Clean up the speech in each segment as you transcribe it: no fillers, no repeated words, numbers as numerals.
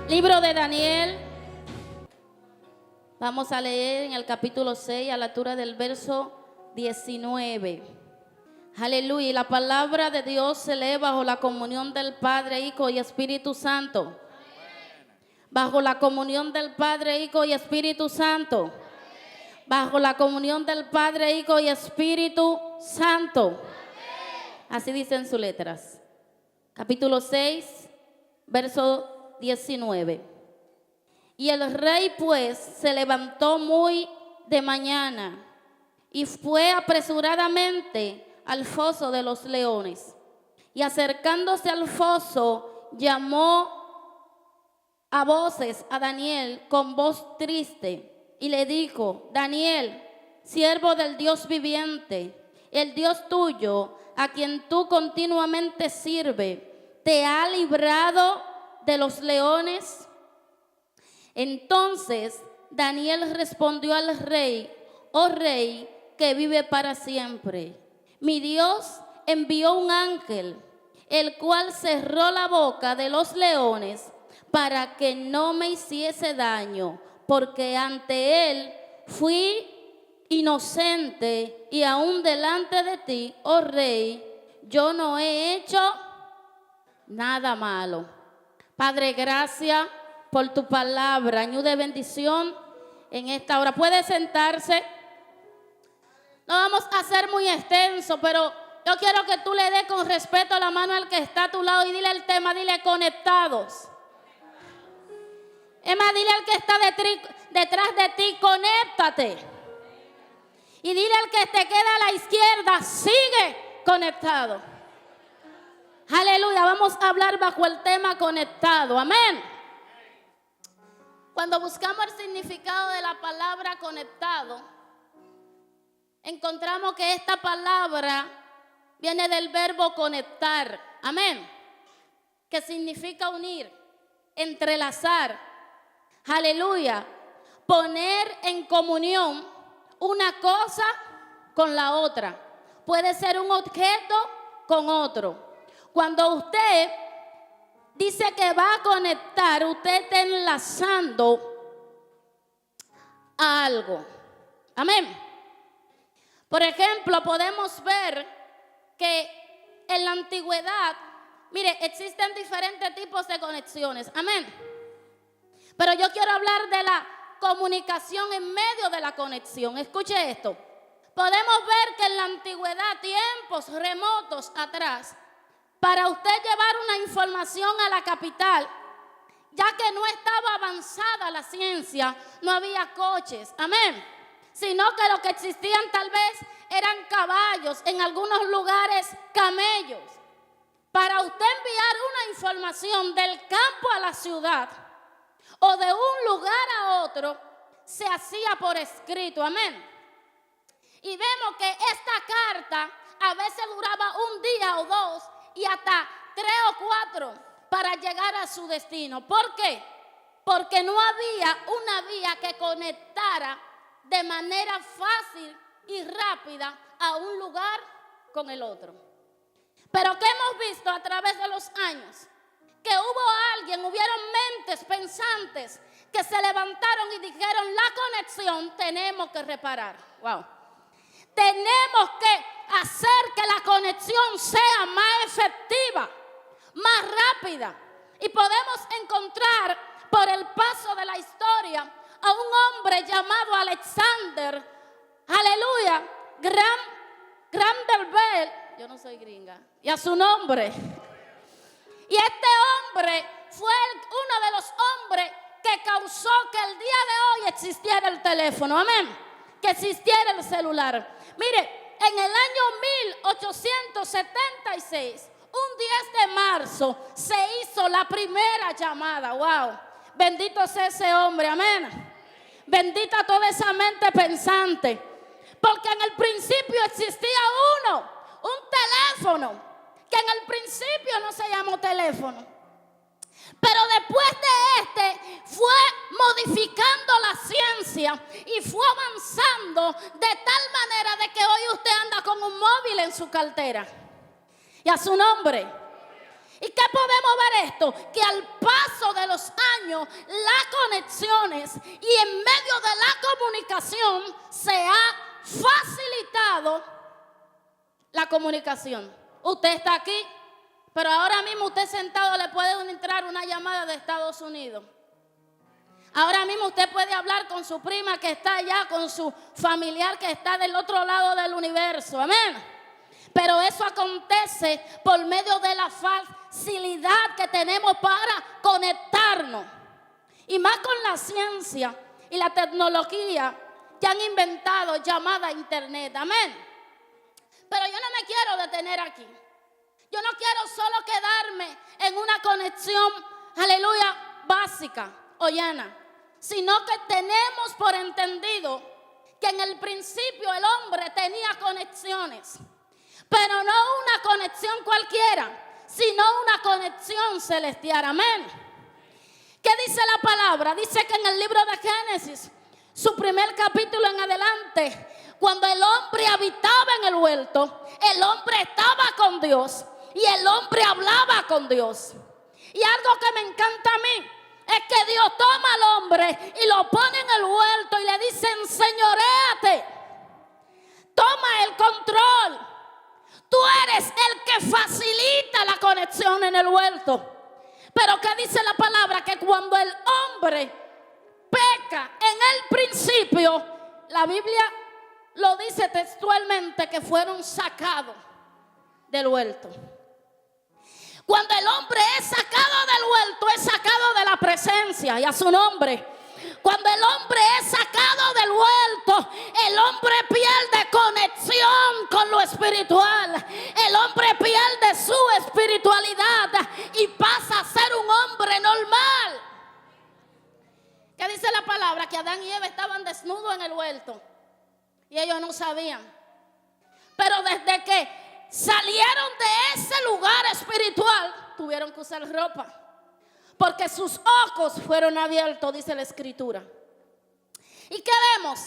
Libro de Daniel. Vamos a leer en el capítulo 6 a la altura del verso 19. Aleluya. Y la palabra de Dios se lee bajo la comunión del Padre, Hijo y Espíritu Santo. Bajo la comunión del Padre, Hijo y Espíritu Santo. Bajo la comunión del Padre, Hijo y Espíritu Santo. Así dicen sus letras. Capítulo 6, verso 19. Y el rey pues se levantó muy de mañana y fue apresuradamente al foso de los leones. Y acercándose al foso, llamó a voces a Daniel con voz triste y le dijo: Daniel, siervo del Dios viviente, el Dios tuyo, a quien tú continuamente sirves, ¿te ha librado de los leones? Entonces Daniel respondió al rey: oh rey, que vive para siempre, mi Dios envió un ángel, el cual cerró la boca de los leones para que no me hiciese daño, porque ante él fui inocente, y aún delante de ti, oh rey, yo no he hecho nada malo. Padre, gracias por tu palabra, año de bendición en esta hora. Puede sentarse. No vamos a hacer muy extenso, pero yo quiero que tú le des con respeto la mano al que está a tu lado y dile el tema, dile conectados. Es más, dile al que está detrás de ti, conéctate. Y dile al que te queda a la izquierda, sigue conectado. Aleluya, vamos a hablar bajo el tema conectado, amén. Cuando buscamos el significado de la palabra conectado, encontramos que esta palabra viene del verbo conectar, amén, que significa unir, entrelazar, aleluya, poner en comunión una cosa con la otra. Puede ser un objeto con otro. Cuando usted dice que va a conectar, usted está enlazando a algo. Amén. Por ejemplo, podemos ver que en la antigüedad, mire, existen diferentes tipos de conexiones. Amén. Pero yo quiero hablar de la comunicación en medio de la conexión. Escuche esto. Podemos ver que en la antigüedad, tiempos remotos atrás, para usted llevar una información a la capital, ya que no estaba avanzada la ciencia, no había coches, amén, sino que lo que existían tal vez eran caballos, en algunos lugares camellos. Para usted enviar una información del campo a la ciudad o de un lugar a otro, se hacía por escrito, amén. Y vemos que esta carta a veces duraba un día o dos y hasta 3 o 4 para llegar a su destino. ¿Por qué? Porque no había una vía que conectara de manera fácil y rápida a un lugar con el otro. Pero ¿qué hemos visto a través de los años? Que hubieron mentes pensantes que se levantaron y dijeron: la conexión tenemos que reparar. Wow. Tenemos que hacer que la conexión sea más efectiva, más rápida. Y podemos encontrar por el paso de la historia a un hombre llamado Alexander, aleluya, Graham Bell, yo no soy gringa, y a su nombre. Y este hombre fue uno de los hombres que causó que el día de hoy existiera el teléfono, amén, que existiera el celular. Mire, en el año 1876, un 10 de marzo, se hizo la primera llamada. Wow, bendito sea ese hombre, amén. Bendita toda esa mente pensante. Porque en el principio existía un teléfono, que en el principio no se llamó teléfono. Pero después de fue modificando la ciencia y fue avanzando de tal manera de que hoy usted anda con un móvil en su cartera. Y a su nombre. ¿Y qué podemos ver esto? Que al paso de los años, las conexiones y en medio de la comunicación se ha facilitado la comunicación. Usted está aquí, pero ahora mismo usted sentado le puede entrar una llamada de Estados Unidos. Ahora mismo usted puede hablar con su prima que está allá, con su familiar que está del otro lado del universo. Amén. Pero eso acontece por medio de la facilidad que tenemos para conectarnos. Y más con la ciencia y la tecnología que han inventado llamada internet. Amén. Pero yo no me quiero detener aquí. Yo no quiero solo quedarme en una conexión, aleluya, básica o llana. Sino que tenemos por entendido que en el principio el hombre tenía conexiones. Pero no una conexión cualquiera, sino una conexión celestial. Amén. ¿Qué dice la palabra? Dice que en el libro de Génesis, su primer capítulo en adelante, cuando el hombre habitaba en el huerto, el hombre estaba con Dios y el hombre hablaba con Dios. Y algo que me encanta a mí es que Dios toma al hombre y lo pone en el huerto y le dice: enseñoréate, toma el control. Tú eres el que facilita la conexión en el huerto. Pero ¿qué dice la palabra? Que cuando el hombre peca en el principio, la Biblia lo dice textualmente que fueron sacados del huerto. Cuando el hombre es sacado del huerto, es sacado de la presencia, y a su nombre. Cuando el hombre es sacado del huerto, el hombre pierde conexión con lo espiritual. El hombre pierde su espiritualidad y pasa a ser un hombre normal. ¿Qué dice la palabra? Que Adán y Eva estaban desnudos en el huerto y ellos no sabían. Pero desde que salieron de ese lugar espiritual, tuvieron que usar ropa. Porque sus ojos fueron abiertos, dice la Escritura. ¿Y qué vemos?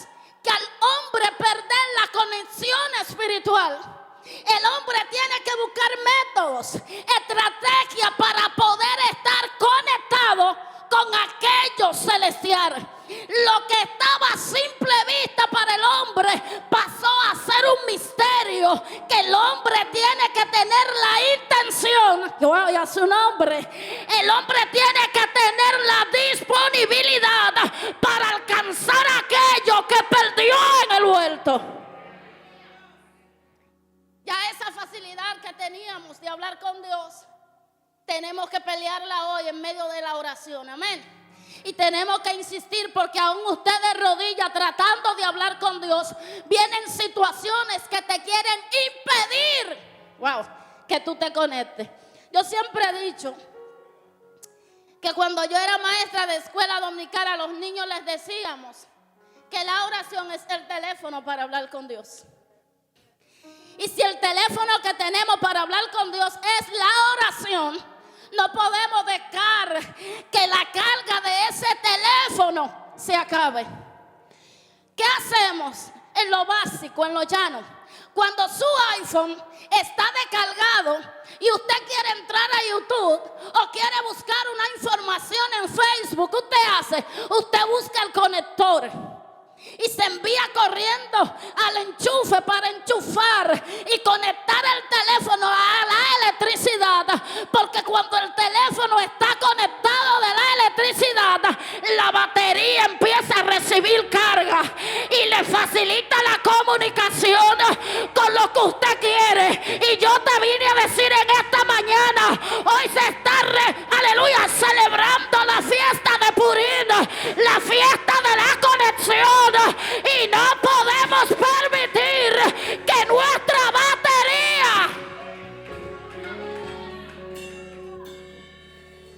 Que al hombre perder la conexión espiritual, el hombre tiene que buscar métodos, estrategias para poder estar conectado con aquello celestial. Lo que estaba a simple vista para el hombre pasó a ser un misterio que el hombre tiene que tener la intención. Yo voy a su nombre. El hombre tiene que tener la disponibilidad para alcanzar aquello que perdió en el huerto. Ya esa facilidad que teníamos de hablar con Dios, tenemos que pelearla hoy en medio de la oración. Amén. Y tenemos que insistir, porque aún usted de rodillas tratando de hablar con Dios, vienen situaciones que te quieren impedir, que tú te conectes. Yo siempre he dicho que cuando yo era maestra de escuela dominical, a los niños les decíamos que la oración es el teléfono para hablar con Dios. Y si el teléfono que tenemos para hablar con Dios es la oración, no podemos dejar que la carga de ese teléfono se acabe. ¿Qué hacemos en lo básico, en lo llano? Cuando su iPhone está descargado y usted quiere entrar a YouTube o quiere buscar una información en Facebook, ¿qué usted hace? Usted busca el conector y se envía corriendo al enchufe para enchufar y conectar el teléfono a la electricidad, porque cuando el teléfono está conectado de la electricidad, la batería empieza a recibir carga y le facilita la comunicación con lo que usted quiere. Y yo te vine a decir en esta mañana, hoy se está aleluya, celebrando la fiesta de Purim, la fiesta de la conexión. Y no podemos permitir que nuestra batería,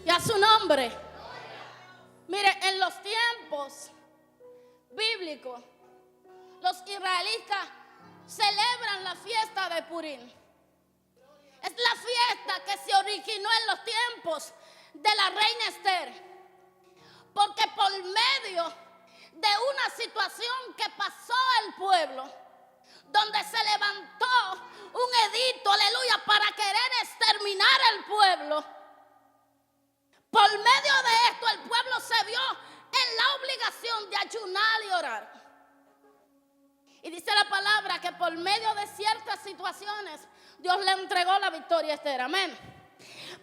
y a su nombre, mire, en los tiempos bíblicos, los israelitas celebran la fiesta de Purim. Es la fiesta que se originó en los tiempos de la reina Esther, porque por medio de una situación que pasó el pueblo, donde se levantó un edicto, aleluya, para querer exterminar orar el pueblo. Por medio de esto el pueblo se vio en la obligación de ayunar y orar. Y dice la palabra que por medio de ciertas situaciones Dios le entregó la victoria a Esther, amén.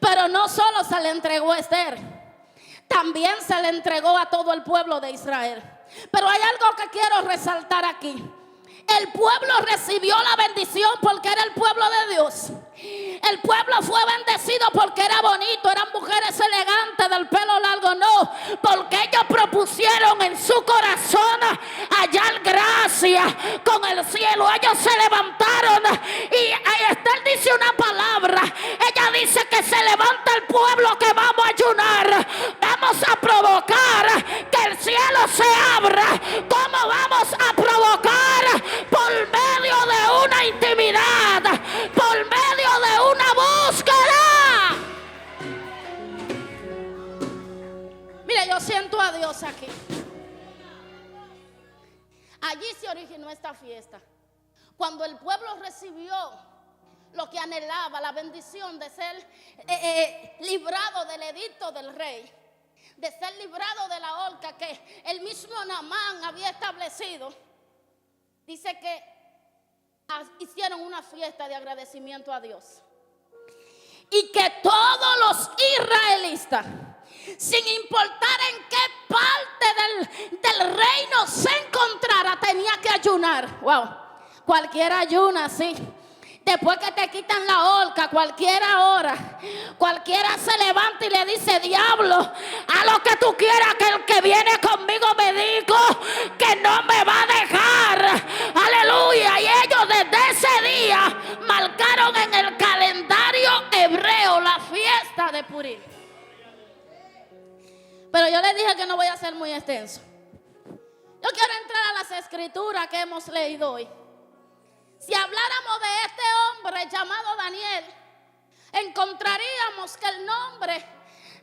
Pero no solo se le entregó a Esther, también se le entregó a todo el pueblo de Israel. Pero hay algo que quiero resaltar aquí. El pueblo recibió la bendición porque era el pueblo de Dios. El pueblo fue bendecido porque era bonito, eran mujeres elegantes del pelo largo, no, porque ellos propusieron en su corazón hallar gracia con el cielo. Ellos se levantaron y Esther dice una palabra. Ella dice que se levanta el pueblo, que vamos a ayunar, vamos a provocar que el cielo se abra. ¿Cómo vamos a provocar? Por medio de una intimidad, por medio de una búsqueda. Mire, yo siento a Dios aquí. Allí se originó esta fiesta. Cuando el pueblo recibió lo que anhelaba, la bendición de ser librado del edicto del rey, de ser librado de la horca que el mismo Naamán había establecido. Dice que hicieron una fiesta de agradecimiento a Dios. Y que todos los israelitas, sin importar en qué parte del reino se encontrara, tenía que ayunar. Wow, cualquiera ayuna, sí. Después que te quitan la horca, cualquiera ora, cualquiera se levanta y le dice: diablo, a lo que tú quieras, que el que viene conmigo me dijo que no me va a dejar. Aleluya. Y ellos desde ese día marcaron en el calendario hebreo la fiesta de Purim. Pero yo les dije que no voy a ser muy extenso. Yo quiero entrar a las escrituras que hemos leído hoy. Si habláramos de este hombre llamado Daniel, encontraríamos que el nombre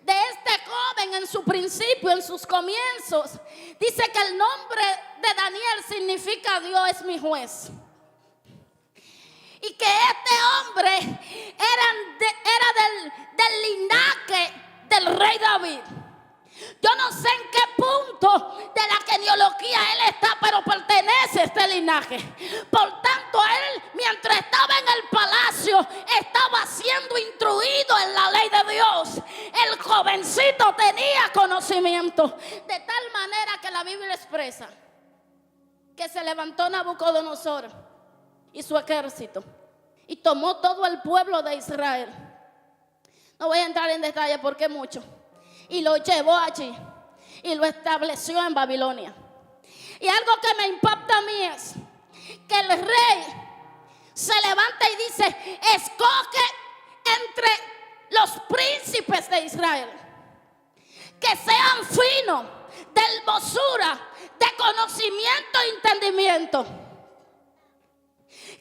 de este joven en su principio, en sus comienzos, dice que el nombre de Daniel significa Dios es mi juez. Y que este hombre era del linaje del rey David. Yo no sé en qué punto de la genealogía él está, pero pertenece a este linaje. Por tanto, él, mientras estaba en el palacio, estaba siendo instruido en la ley de Dios. El jovencito tenía conocimiento, de tal manera que la Biblia expresa que se levantó Nabucodonosor y su ejército y tomó todo el pueblo de Israel. No voy a entrar en detalle porque es mucho. Y lo llevó allí y lo estableció en Babilonia. Y algo que me impacta a mí es que el rey se levanta y dice: escoge entre los príncipes de Israel que sean finos, de hermosura, de conocimiento e entendimiento,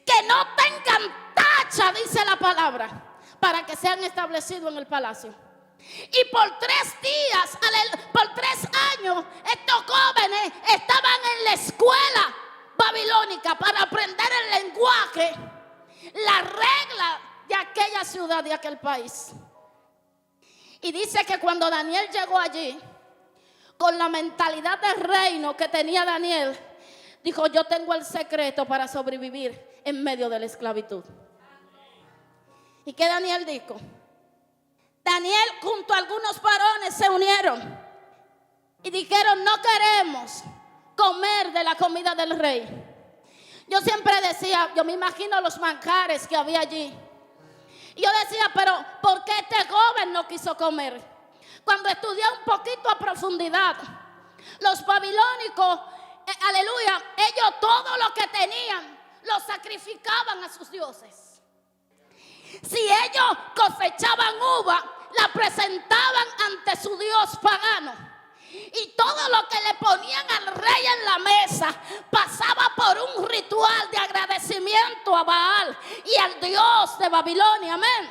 que no tengan tacha, dice la palabra, para que sean establecidos en el palacio. Y por 3 días, por 3 años, estos jóvenes estaban en la escuela babilónica para aprender el lenguaje, la regla de aquella ciudad, de aquel país. Y dice que cuando Daniel llegó allí, con la mentalidad del reino que tenía Daniel, dijo: yo tengo el secreto para sobrevivir en medio de la esclavitud. ¿Y qué Daniel dijo? Daniel junto a algunos varones se unieron y dijeron: no queremos comer de la comida del rey. Yo siempre decía, yo me imagino los manjares que había allí. Y yo decía: pero ¿por qué este joven no quiso comer? Cuando estudié un poquito a profundidad, los babilónicos, aleluya, ellos todo lo que tenían lo sacrificaban a sus dioses. Si ellos cosechaban uva, la presentaban ante su dios pagano. Y todo lo que le ponían al rey en la mesa pasaba por un ritual de agradecimiento a Baal y al dios de Babilonia. Amén.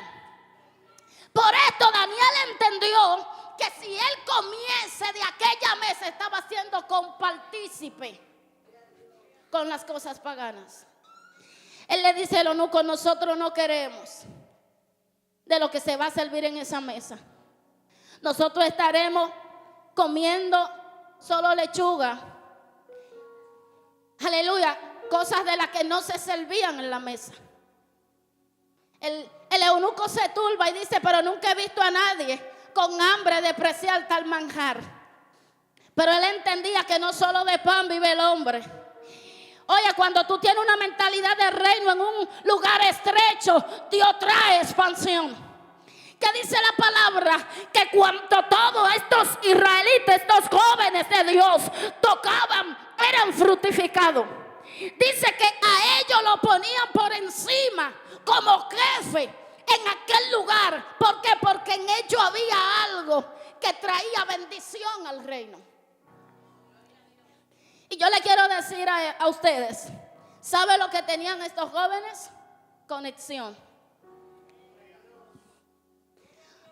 Por esto Daniel entendió que si él comiese de aquella mesa, estaba siendo compartícipe con las cosas paganas. Él le dice al eunuco: nosotros no queremos. de lo que se va a servir en esa mesa. Nosotros estaremos comiendo solo lechuga. Aleluya, cosas de las que no se servían en la mesa. El eunuco se turba y dice, pero nunca he visto a nadie con hambre de apreciar tal manjar. Pero él entendía que no solo de pan vive el hombre. Oye, cuando tú tienes una mentalidad de reino en un lugar estrecho, Dios trae expansión. ¿Qué dice la palabra? Que cuando todos estos israelitas, estos jóvenes de Dios tocaban, eran fructificados. Dice que a ellos lo ponían por encima como jefe en aquel lugar. ¿Por qué? Porque en ellos había algo que traía bendición al reino. Y yo le quiero decir a ustedes, ¿sabe lo que tenían estos jóvenes? Conexión.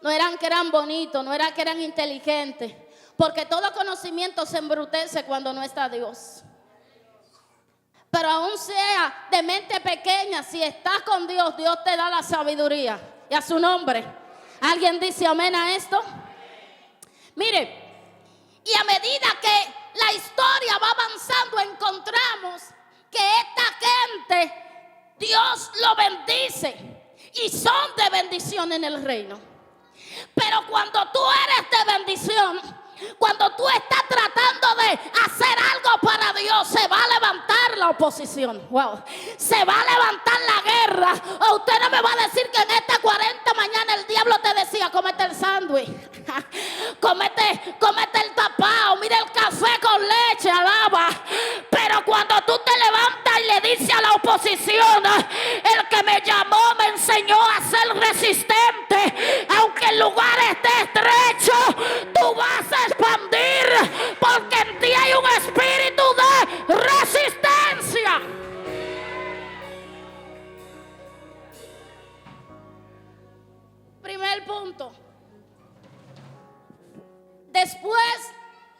No eran que eran bonitos, no eran que eran inteligentes, porque todo conocimiento se embrutece cuando no está Dios. Pero aún sea de mente pequeña, si estás con Dios, Dios te da la sabiduría. Y a su nombre. ¿Alguien dice amén a esto? Mire, y a medida que la historia va avanzando, encontramos que esta gente, Dios lo bendice y son de bendición en el reino. Pero cuando tú eres de bendición, cuando tú estás tratando de hacer algo para Dios, se va a levantar la oposición. Wow. Se va a levantar la guerra. O usted no me va a decir que en esta 40 mañana el diablo te decía, cómete el sándwich, cómete el tapao, mira el café con leche, alaba. Pero cuando tú te levantas y le dices a la oposición, el que me llamó me enseñó a ser resistente, aunque el lugar esté estrecho, tú vas a expandir, porque en ti hay un espíritu de resistencia. Primer punto. Después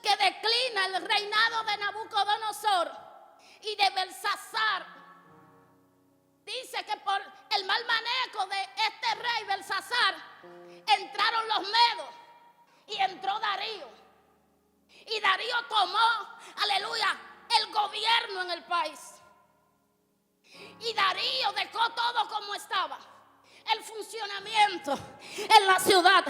que declina el reinado de Nabucodonosor y de Belsasar, dice que por el mal manejo de este rey Belsasar entraron los medos y entró Darío. Y Darío tomó, aleluya, el gobierno en el país. Y Darío dejó todo como estaba, el funcionamiento en la ciudad,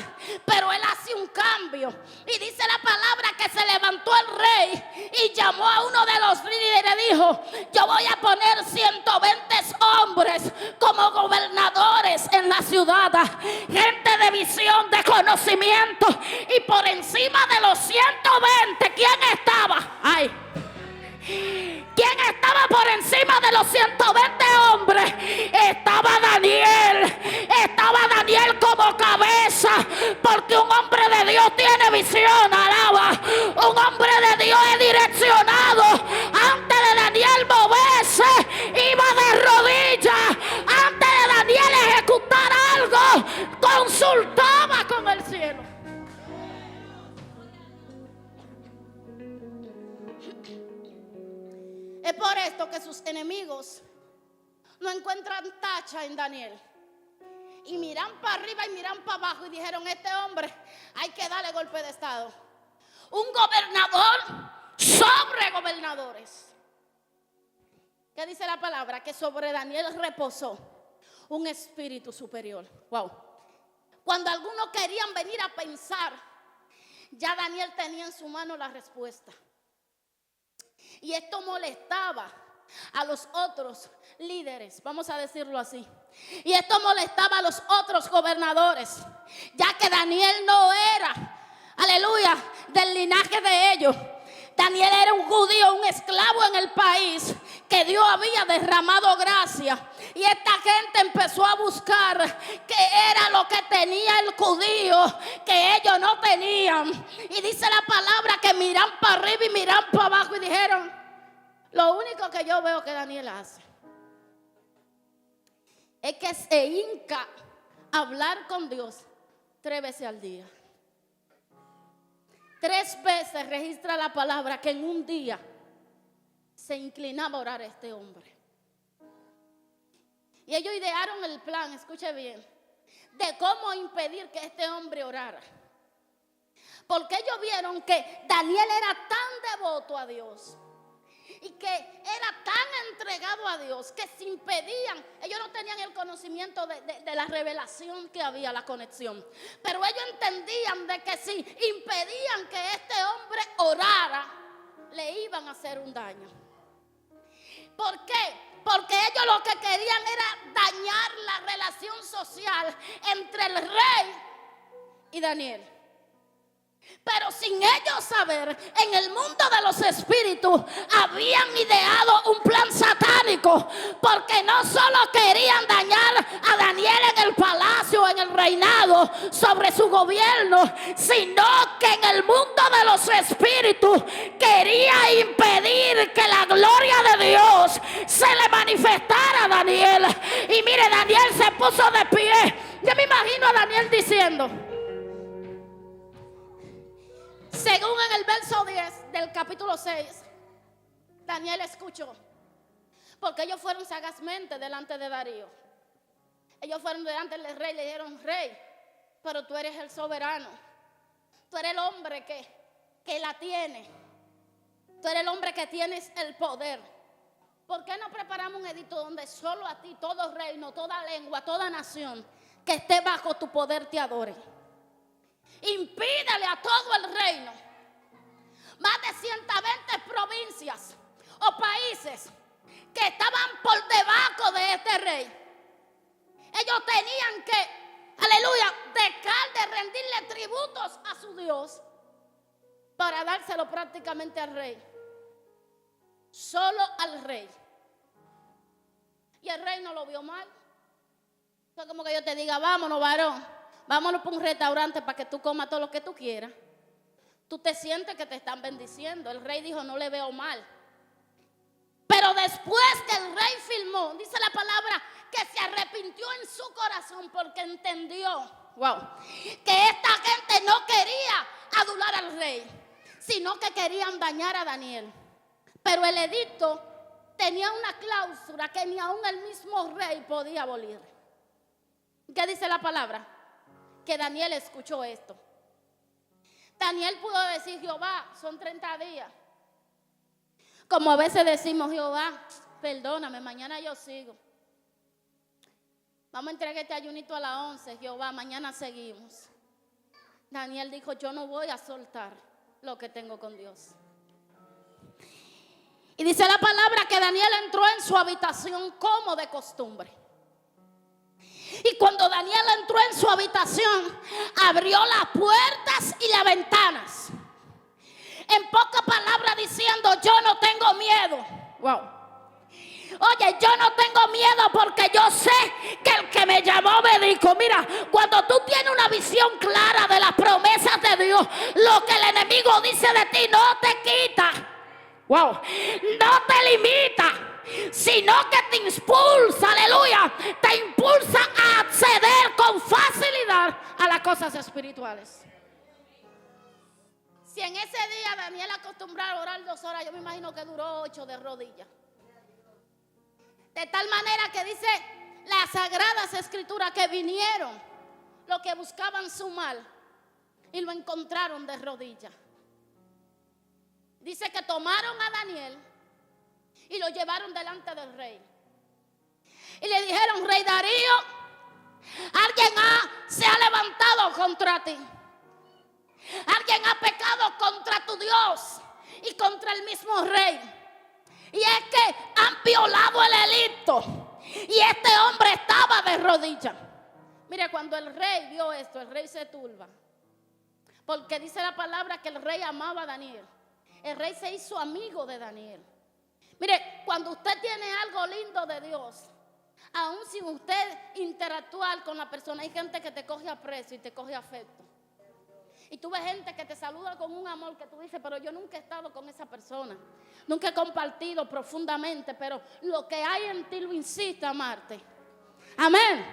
pero él hace un cambio y dice la palabra que se levantó el rey y llamó a uno de los líderes y le dijo, yo voy a poner 120 hombres como gobernadores en la ciudad, gente de visión, de conocimiento, y por encima de los 120, ¿quién estaba? ¿Quién estaba por encima de los 120 hombres? Estaba Daniel como cabeza, porque un hombre de Dios tiene visión, alaba. Un hombre de Dios es direccionado. Antes de Daniel moverse, iba de rodillas. Antes de Daniel ejecutar algo, consultaba con el cielo. Es por esto que sus enemigos no encuentran tacha en Daniel. Y miran para arriba y miran para abajo y dijeron, este hombre hay que darle golpe de estado. Un gobernador sobre gobernadores. ¿Qué dice la palabra? Que sobre Daniel reposó un espíritu superior. Wow. Cuando algunos querían venir a pensar, ya Daniel tenía en su mano la respuesta. Y esto molestaba a los otros líderes, vamos a decirlo así. Y esto molestaba a los otros gobernadores, ya que Daniel no era, aleluya, del linaje de ellos. Daniel era un judío, un esclavo en el país, que Dios había derramado gracia. Y esta gente empezó a buscar qué era lo que tenía el judío que ellos no tenían. Y dice la palabra que miran para arriba y miran para abajo y dijeron, lo único que yo veo que Daniel hace es que se hinca a hablar con Dios 3 veces al día. 3 veces registra la palabra que en un día se inclinaba a orar a este hombre. Y ellos idearon el plan, escuche bien, de cómo impedir que este hombre orara. Porque ellos vieron que Daniel era tan devoto a Dios y que era tan entregado a Dios que se impedían. Ellos no tenían el conocimiento de la revelación que había, la conexión. Pero ellos entendían de que si impedían que este hombre orara, le iban a hacer un daño. ¿Por qué? Porque ellos lo que querían era dañar la relación social entre el rey y Daniel. Pero sin ellos saber, en el mundo de los espíritus habían ideado un plan satánico, porque no solo querían dañar a Daniel en el palacio, en el reinado, sobre su gobierno, sino que en el mundo de los espíritus quería impedir que la gloria de Dios se le manifestara a Daniel. Y mire, Daniel se puso de pie. Yo me imagino a Daniel diciendo, según en el verso 10 del capítulo 6, Daniel escuchó, porque ellos fueron sagazmente delante de Darío. Ellos fueron delante del rey y le dijeron: rey, pero tú eres el soberano, tú eres el hombre que la tiene, tú eres el hombre que tienes el poder. ¿Por qué no preparamos un edicto donde solo a ti todo reino, toda lengua, toda nación que esté bajo tu poder te adore? Impídele a todo el reino, más de 120 provincias o países que estaban por debajo de este rey. Ellos tenían que, aleluya, dejar de rendirle tributos a su Dios para dárselo prácticamente al rey. Solo al rey. Y el rey no lo vio mal. Fue como que yo te diga: vámonos, varón, vámonos para un restaurante para que tú comas todo lo que tú quieras. Tú te sientes que te están bendiciendo. El rey dijo: no le veo mal. Pero después que el rey filmó, dice la palabra que se arrepintió en su corazón, porque entendió, que esta gente no quería adular al rey, sino que querían dañar a Daniel. Pero el edicto tenía una cláusula que ni aún el mismo rey podía abolir. ¿Qué dice la palabra? Que Daniel escuchó esto. Daniel pudo decir: Jehová, son 30 días. Como a veces decimos: Jehová, perdóname, mañana yo sigo. Vamos a entregar este ayunito a las 11, Jehová, mañana seguimos. Daniel dijo: yo no voy a soltar lo que tengo con Dios. Y dice la palabra que Daniel entró en su habitación como de costumbre. Y cuando Daniel entró en su habitación, abrió las puertas y las ventanas. En pocas palabras diciendo: yo no tengo miedo. Oye, yo no tengo miedo, porque yo sé que el que me llamó me dijo. Mira, cuando tú tienes una visión clara de las promesas de Dios, lo que el enemigo dice de ti no te quita. No te limita, sino que te impulsa, aleluya, te impulsa a acceder con facilidad a las cosas espirituales. Si en ese día Daniel acostumbraba a orar 2 horas, yo me imagino que duró 8 de rodillas. De tal manera que dice las sagradas escrituras que vinieron los que buscaban su mal y lo encontraron de rodillas. Dice que tomaron a Daniel y lo llevaron delante del rey. Y le dijeron: rey Darío, alguien se ha levantado contra ti. Alguien ha pecado contra tu Dios y contra el mismo rey. Y es que han violado el edicto. Y este hombre estaba de rodillas. Mire, cuando el rey vio esto, el rey se turba. Porque dice la palabra que el rey amaba a Daniel. El rey se hizo amigo de Daniel. Mire, cuando usted tiene algo lindo de Dios, aún sin usted interactuar con la persona, hay gente que te coge aprecio y te coge afecto. Y tú ves gente que te saluda con un amor que tú dices: pero yo nunca he estado con esa persona, nunca he compartido profundamente, pero lo que hay en ti lo insiste a amarte. Amén.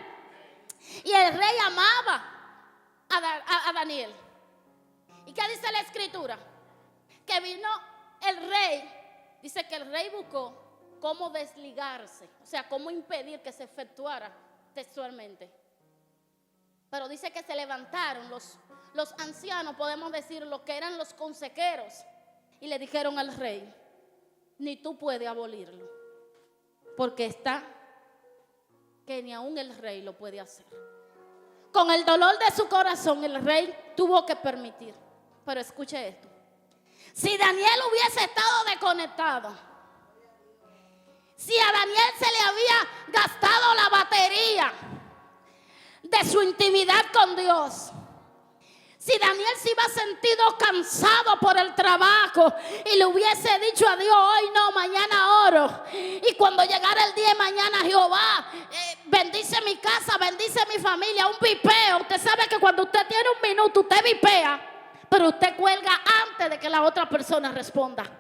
Y el rey amaba a Daniel. ¿Y qué dice la escritura? Que vino el rey, dice que el rey buscó cómo desligarse, o sea, cómo impedir que se efectuara textualmente. Pero dice que se levantaron los ancianos, podemos decir, lo que eran los consejeros, y le dijeron al rey: ni tú puedes abolirlo, porque está que ni aún el rey lo puede hacer. Con el dolor de su corazón, el rey tuvo que permitir. Pero escuche esto: si Daniel hubiese estado desconectado, si a Daniel se le había gastado la batería de su intimidad con Dios, si Daniel se iba sentido cansado por el trabajo y le hubiese dicho a Dios: hoy no, mañana oro, y cuando llegara el día de mañana, Jehová, bendice mi casa, bendice mi familia, un vipeo. Usted sabe que cuando usted tiene un minuto, usted vipea, pero usted cuelga antes de que la otra persona responda.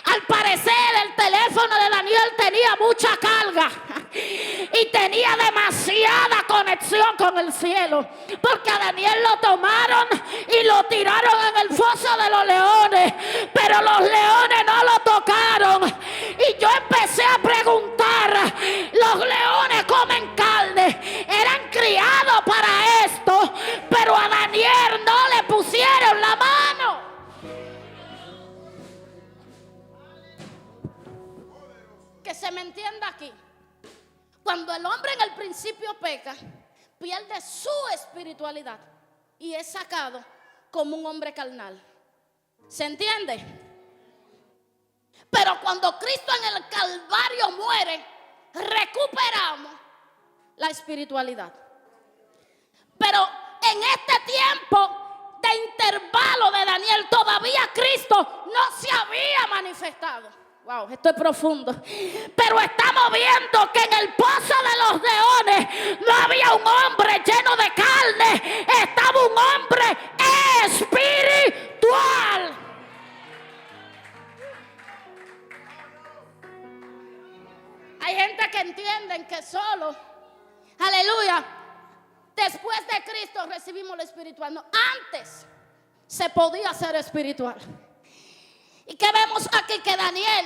Al parecer el teléfono de Daniel tenía mucha carga y tenía demasiada conexión con el cielo, porque a Daniel lo tomaron y lo tiraron en el foso de los leones, pero los leones no lo tocaron. Y yo empecé a preguntar: los leones comen carne, eran criados para esto, pero a Daniel no le pusieron la mano. Que se me entienda aquí: cuando el hombre en el principio peca, pierde su espiritualidad y es sacado como un hombre carnal. ¿Se entiende? Pero cuando Cristo en el Calvario muere, recuperamos la espiritualidad. Pero en este tiempo de intervalo de Daniel, todavía Cristo no se había manifestado. Wow, esto es profundo. Pero estamos viendo que en el pozo de los leones no había un hombre lleno de carne, estaba un hombre espiritual. Hay gente que entienden que solo, aleluya, después de Cristo recibimos lo espiritual. No, antes se podía ser espiritual. ¿Y qué vemos aquí? Que Daniel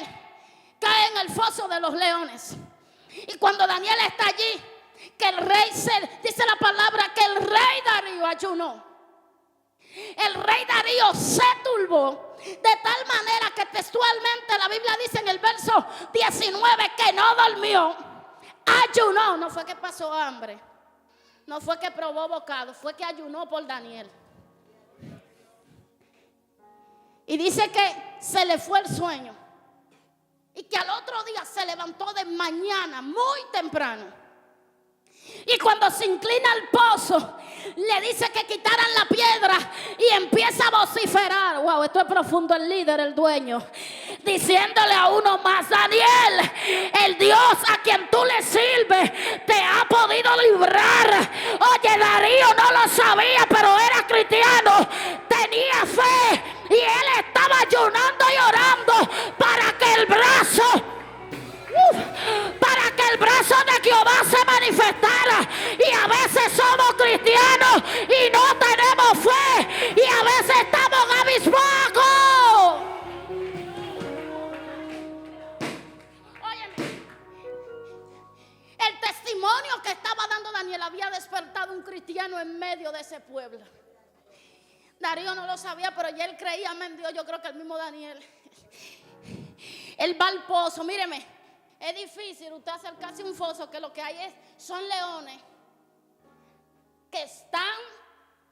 cae en el foso de los leones. Y cuando Daniel está allí, que el rey dice la palabra que el rey Darío ayunó. El rey Darío se turbó de tal manera que textualmente la Biblia dice en el verso 19 que no durmió, ayunó. No fue que pasó hambre, no fue que probó bocado, fue que ayunó por Daniel. Y dice que se le fue el sueño y que al otro día se levantó de mañana muy temprano. Y cuando se inclina al pozo, le dice que quitaran la piedra y empieza a vociferar. Wow, esto es profundo. El líder, el dueño, diciéndole a uno más: Daniel, el Dios a quien tú le sirves te ha podido librar. Oye, Darío no lo sabía, pero era cristiano, tenía fe y él estaba ayunando y orando para que el brazo de Jehová se manifestara. Y a veces somos cristianos y no tenemos fe, y a veces estamos abismados. Óyeme, el testimonio que estaba dando Daniel había despertado un cristiano en medio de ese pueblo. Darío no lo sabía, pero ya él creía en Dios. Yo creo que el mismo Daniel. Él va al pozo. Míreme, es difícil usted acercarse a un foso que lo que hay son leones que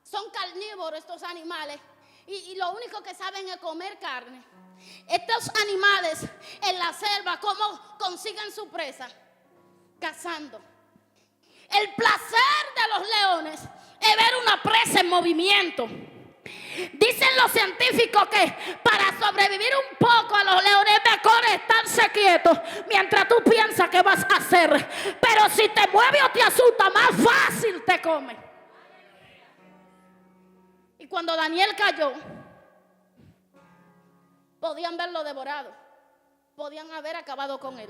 son carnívoros estos animales, y lo único que saben es comer carne. Estos animales en la selva, ¿cómo consiguen su presa? Cazando. El placer de los leones es ver una presa en movimiento. Dicen los científicos que para sobrevivir un poco a los leones es mejor estarse quietos mientras tú piensas qué vas a hacer. Pero si te mueves o te asusta, más fácil te come. Y cuando Daniel cayó, podían verlo devorado, podían haber acabado con él.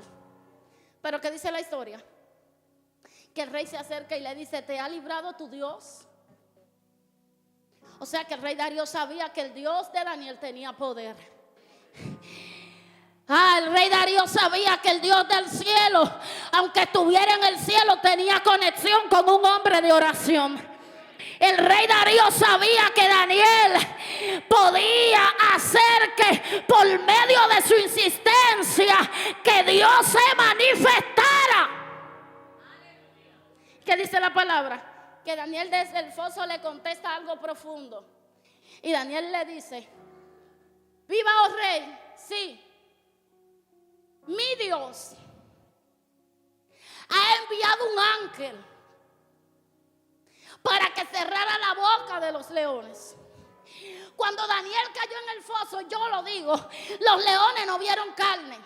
Pero ¿qué dice la historia? Que el rey se acerca y le dice: ¿te ha librado tu Dios? O sea que el rey Darío sabía que el Dios de Daniel tenía poder. El rey Darío sabía que el Dios del cielo, aunque estuviera en el cielo, tenía conexión con un hombre de oración. El rey Darío sabía que Daniel podía hacer que por medio de su insistencia que Dios se manifestara. ¿Qué dice la palabra? Que Daniel desde el foso le contesta algo profundo. Y Daniel le dice: viva, oh rey, sí, mi Dios ha enviado un ángel para que cerrara la boca de los leones. Cuando Daniel cayó en el foso, yo lo digo, los leones no vieron carne,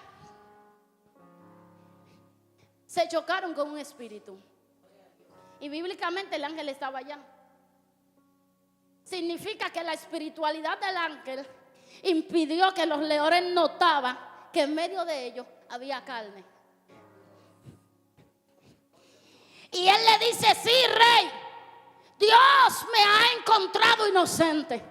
se chocaron con un espíritu. Y bíblicamente el ángel estaba allá. Significa que la espiritualidad del ángel impidió que los leones notaban que en medio de ellos había carne. Y él le dice: sí, rey, Dios me ha encontrado inocente,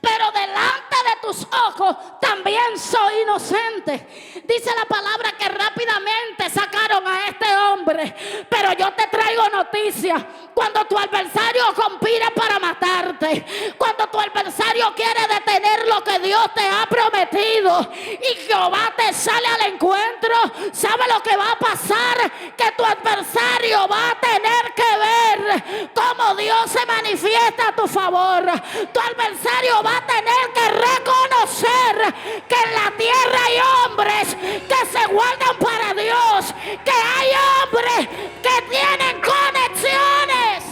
pero delante de tus ojos también soy inocente. Dice la palabra que rápidamente sacaron a este hombre. Pero yo te traigo noticia: cuando tu adversario conspira para matarte, cuando tu adversario quiere detener lo que Dios te ha prometido y Jehová te sale al encuentro, ¿sabe lo que va a pasar? Que tu adversario va a tener que ver cómo Dios se manifiesta a tu favor. Tu adversario va a tener que reconocer que en la tierra hay hombres que se guardan para Dios, que hay hombres que tienen conexiones.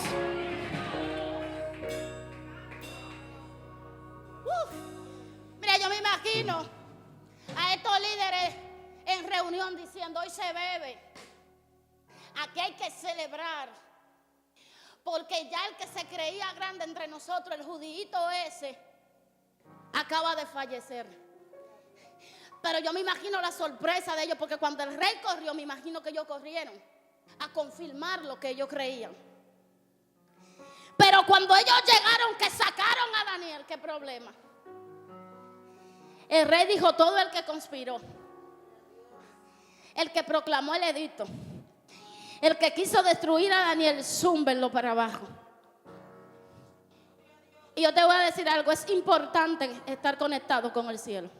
Mira, yo me imagino a estos líderes en reunión diciendo: hoy se bebe, aquí hay que celebrar, porque ya el que se creía grande entre nosotros, el judíito ese, acaba de fallecer. Pero yo me imagino la sorpresa de ellos, porque cuando el rey corrió, me imagino que ellos corrieron a confirmar lo que ellos creían. Pero cuando ellos llegaron, que sacaron a Daniel, ¿qué problema? El rey dijo: todo el que conspiró, el que proclamó el edicto, el que quiso destruir a Daniel, zúmbenlo para abajo. Y yo te voy a decir algo: es importante estar conectado con el cielo.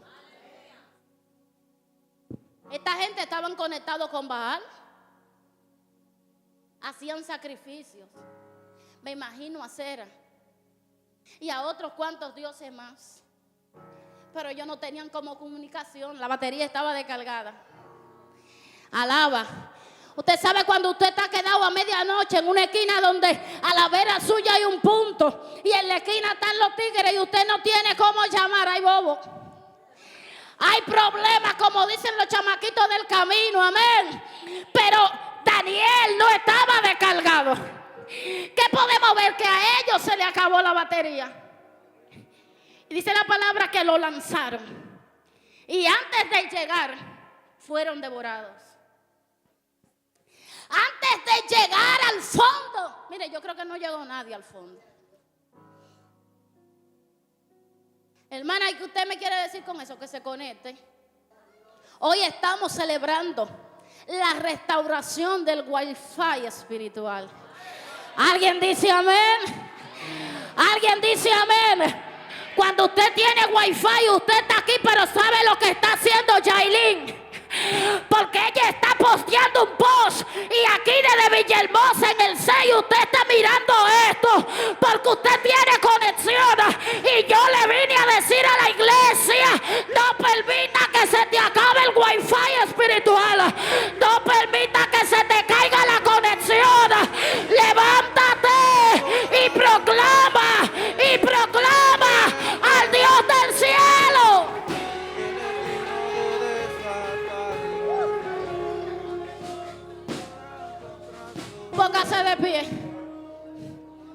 Esta gente estaban conectados con Baal, hacían sacrificios, me imagino a Cera y a otros cuantos dioses más. Pero ellos no tenían como comunicación, la batería estaba descargada. Alaba. Usted sabe cuando usted está quedado a medianoche en una esquina donde a la vera suya hay un punto y en la esquina están los tigres y usted no tiene cómo llamar. Hay bobo, hay problemas, como dicen los chamaquitos del camino, amén. Pero Daniel no estaba descargado. ¿Qué podemos ver? Que a ellos se le acabó la batería. Y dice la palabra que lo lanzaron. Y antes de llegar, fueron devorados. Antes de llegar al fondo. Mire, yo creo que no llegó nadie al fondo. Hermana, ¿y qué usted me quiere decir con eso? Que se conecte. Hoy estamos celebrando la restauración del wifi espiritual. ¿Alguien dice amén? ¿Alguien dice amén? Cuando usted tiene wifi, usted está aquí, pero ¿sabe lo que está haciendo Yailin? Porque ella está posteando un post y aquí desde Villahermosa en el 6 usted está mirando esto porque usted tiene conexión. Y yo le vine a decir a la iglesia: no permita que se te acabe el wifi espiritual, no permita que se te caiga la conexión. Levántate y proclama al Dios del cielo. Póngase de pie.